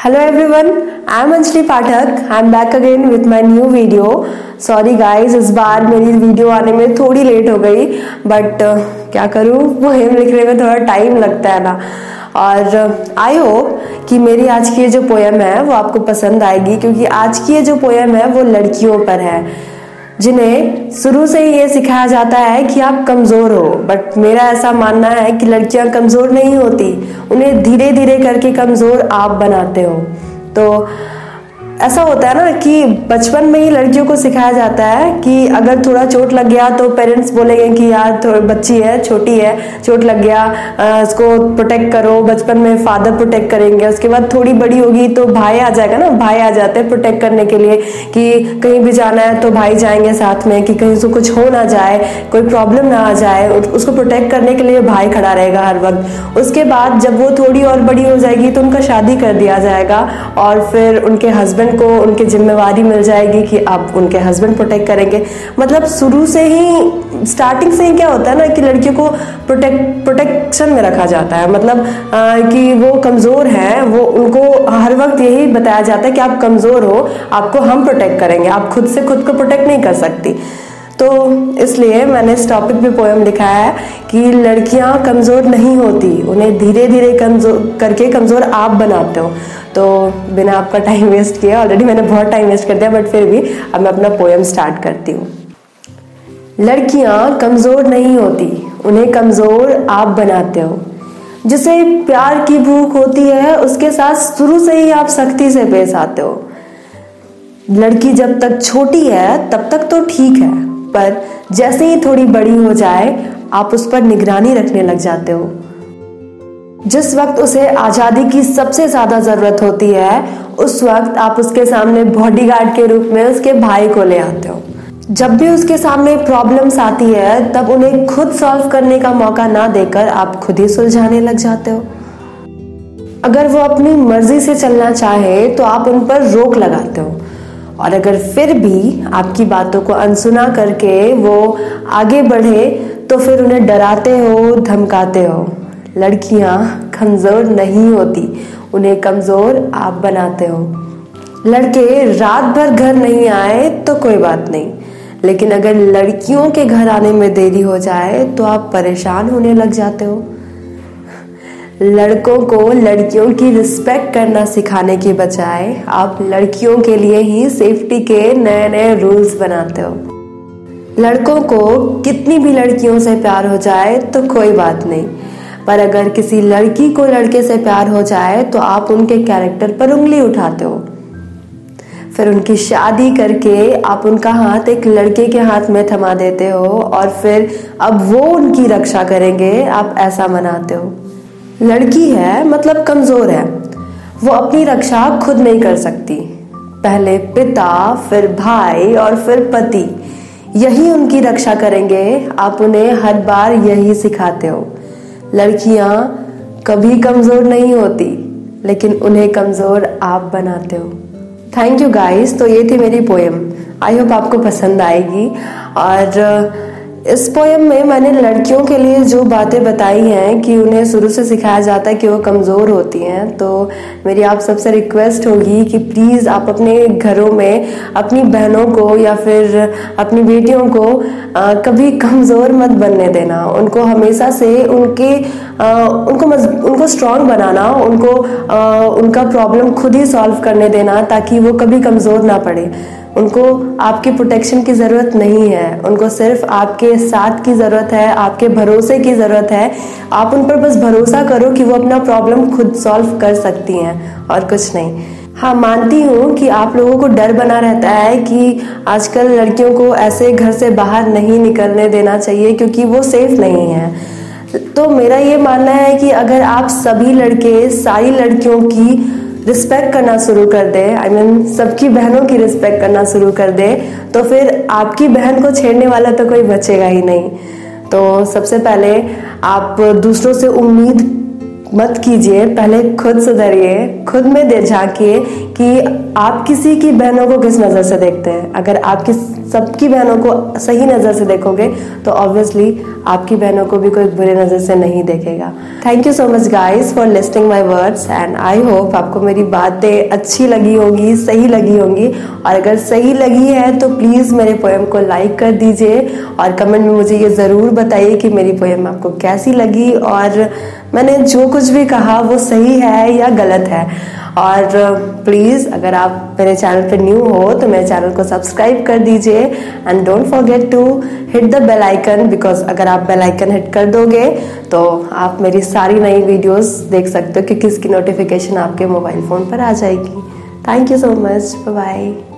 Hello everyone, I am Anjali Pathak. I am back again with my new video. Sorry guys, इस बार मेरी video आने में थोड़ी late हो गई, बट क्या करूँ, पोएम लिखने में थोड़ा टाइम लगता है ना। और आई होप कि मेरी आज की ये जो पोएम है वो आपको पसंद आएगी, क्योंकि आज की ये जो पोएम है वो लड़कियों पर है जिन्हें शुरू से ही ये सिखाया जाता है कि आप कमज़ोर हो। बट मेरा ऐसा मानना है कि लड़कियां कमज़ोर नहीं होती, उन्हें धीरे धीरे करके कमज़ोर आप बनाते हो। तो ऐसा होता है ना कि बचपन में ही लड़कियों को सिखाया जाता है कि अगर थोड़ा चोट लग गया तो पेरेंट्स बोलेंगे कि यार थोड़ी बच्ची है, छोटी है, चोट लग गया, इसको प्रोटेक्ट करो। बचपन में फादर प्रोटेक्ट करेंगे, उसके बाद थोड़ी बड़ी होगी तो भाई आ जाएगा ना, भाई आ जाते हैं प्रोटेक्ट करने के लिए कि कहीं भी जाना है तो भाई जाएंगे साथ में, कि कहीं उसको कुछ हो ना जाए, कोई प्रॉब्लम ना आ जाए, उसको प्रोटेक्ट करने के लिए भाई खड़ा रहेगा हर वक्त। उसके बाद जब वो थोड़ी और बड़ी हो जाएगी तो उनका शादी कर दिया जाएगा और फिर उनके हस्बैंड को उनकी जिम्मेवारी मिल जाएगी कि आप उनके हस्बैंड प्रोटेक्ट करेंगे। मतलब शुरू से ही, स्टार्टिंग से ही क्या होता है ना कि लड़कियों को प्रोटेक्शन में रखा जाता है। मतलब कि वो कमज़ोर हैं, वो उनको हर वक्त यही बताया जाता है कि आप कमज़ोर हो, आपको हम प्रोटेक्ट करेंगे, आप खुद से खुद को प्रोटेक्ट नहीं कर सकती। तो इसलिए मैंने इस टॉपिक पे पोएम लिखा है कि लड़कियां कमज़ोर नहीं होती, उन्हें धीरे धीरे कमज़ोर करके कमज़ोर आप बनाते हो। तो बिना आपका टाइम वेस्ट किए, ऑलरेडी मैंने बहुत टाइम वेस्ट कर दिया, बट फिर भी अब मैं अपना पोएम स्टार्ट करती हूँ। लड़कियां कमज़ोर नहीं होती, उन्हें कमज़ोर आप बनाते हो। जिसे प्यार की भूख होती है उसके साथ शुरू से ही आप सख्ती से पेश आते हो। लड़की जब तक छोटी है तब तक तो ठीक है, पर जैसे ही थोड़ी बड़ी हो जाए आप उस पर निगरानी रखने लग जाते हो। जिस वक्त उसे आज़ादी की सबसे ज़्यादा ज़रूरत होती है उस वक्त आप उसके सामने बॉडीगार्ड के रूप में उसके भाई को ले आते हो। जब भी उसके सामने प्रॉब्लम्स आती है तब उन्हें खुद सॉल्व करने का मौका ना देकर आप खुद ही सुलझाने लग जाते हो। अगर वो अपनी मर्जी से चलना चाहे तो आप उन पर रोक लगाते हो, और अगर फिर भी आपकी बातों को अनसुना करके वो आगे बढ़े तो फिर उन्हें डराते हो, धमकाते हो। लड़कियां कमज़ोर नहीं होती, उन्हें कमज़ोर आप बनाते हो। लड़के रात भर घर नहीं आए तो कोई बात नहीं, लेकिन अगर लड़कियों के घर आने में देरी हो जाए तो आप परेशान होने लग जाते हो। लड़कों को लड़कियों की रिस्पेक्ट करना सिखाने के बजाय आप लड़कियों के लिए ही सेफ्टी के नए नए रूल्स बनाते हो। लड़कों को कितनी भी लड़कियों से प्यार हो जाए तो कोई बात नहीं, पर अगर किसी लड़की को लड़के से प्यार हो जाए तो आप उनके कैरेक्टर पर उंगली उठाते हो। फिर उनकी शादी करके आप उनका हाथ एक लड़के के हाथ में थमा देते हो और फिर अब वो उनकी रक्षा करेंगे, आप ऐसा मनाते हो। लड़की है मतलब कमज़ोर है, वो अपनी रक्षा खुद नहीं कर सकती। पहले पिता, फिर भाई और फिर पति, यही उनकी रक्षा करेंगे, आप उन्हें हर बार यही सिखाते हो। लड़कियां कभी कमज़ोर नहीं होती, लेकिन उन्हें कमज़ोर आप बनाते हो। Thank you guys. तो ये थी मेरी पोएम, आई होप आपको पसंद आएगी। और इस पोएम में मैंने लड़कियों के लिए जो बातें बताई हैं कि उन्हें शुरू से सिखाया जाता है कि वो कमज़ोर होती हैं, तो मेरी आप सबसे रिक्वेस्ट होगी कि प्लीज़ आप अपने घरों में अपनी बहनों को या फिर अपनी बेटियों को कभी कमज़ोर मत बनने देना। उनको हमेशा से उनको स्ट्रांग बनाना, उनको उनका प्रॉब्लम खुद ही सॉल्व करने देना, ताकि वो कभी कमज़ोर ना पड़े। उनको आपके प्रोटेक्शन की ज़रूरत नहीं है, उनको सिर्फ आपके साथ की ज़रूरत है, आपके भरोसे की ज़रूरत है। आप उन पर बस भरोसा करो कि वो अपना प्रॉब्लम खुद सॉल्व कर सकती हैं और कुछ नहीं। हाँ, मानती हूँ कि आप लोगों को डर बना रहता है कि आजकल लड़कियों को ऐसे घर से बाहर नहीं निकलने देना चाहिए क्योंकि वो सेफ नहीं है। तो मेरा ये मानना है कि अगर आप सभी लड़के सारी लड़कियों की रिस्पेक्ट करना शुरू कर दे, सबकी बहनों की रिस्पेक्ट करना शुरू कर दे, तो फिर आपकी बहन को छेड़ने वाला तो कोई बचेगा ही नहीं। तो सबसे पहले आप दूसरों से उम्मीद मत कीजिए, पहले खुद सुधरिए, खुद में दे झांकिए कि आप किसी की बहनों को किस नज़र से देखते हैं। अगर आपकी सबकी बहनों को सही नज़र से देखोगे तो ऑब्वियसली आपकी बहनों को भी कोई बुरे नज़र से नहीं देखेगा। Thank you so much guys for listening my words and I hope आपको मेरी बातें अच्छी लगी होगी, सही लगी होंगी। और अगर सही लगी है तो प्लीज़ मेरे पोएम को लाइक कर दीजिए और कमेंट में मुझे ये ज़रूर बताइए कि मेरी पोएम आपको कैसी लगी और मैंने जो कुछ भी कहा वो सही है या गलत है। और प्लीज़ अगर आप मेरे चैनल पे न्यू हो तो मेरे चैनल को सब्सक्राइब कर दीजिए and don't forget to hit the bell icon, because अगर आप बेल आइकन हिट कर दोगे तो आप मेरी सारी नई वीडियोस देख सकते हो क्योंकि इसकी नोटिफिकेशन आपके मोबाइल फ़ोन पर आ जाएगी। Thank you so much, bye bye.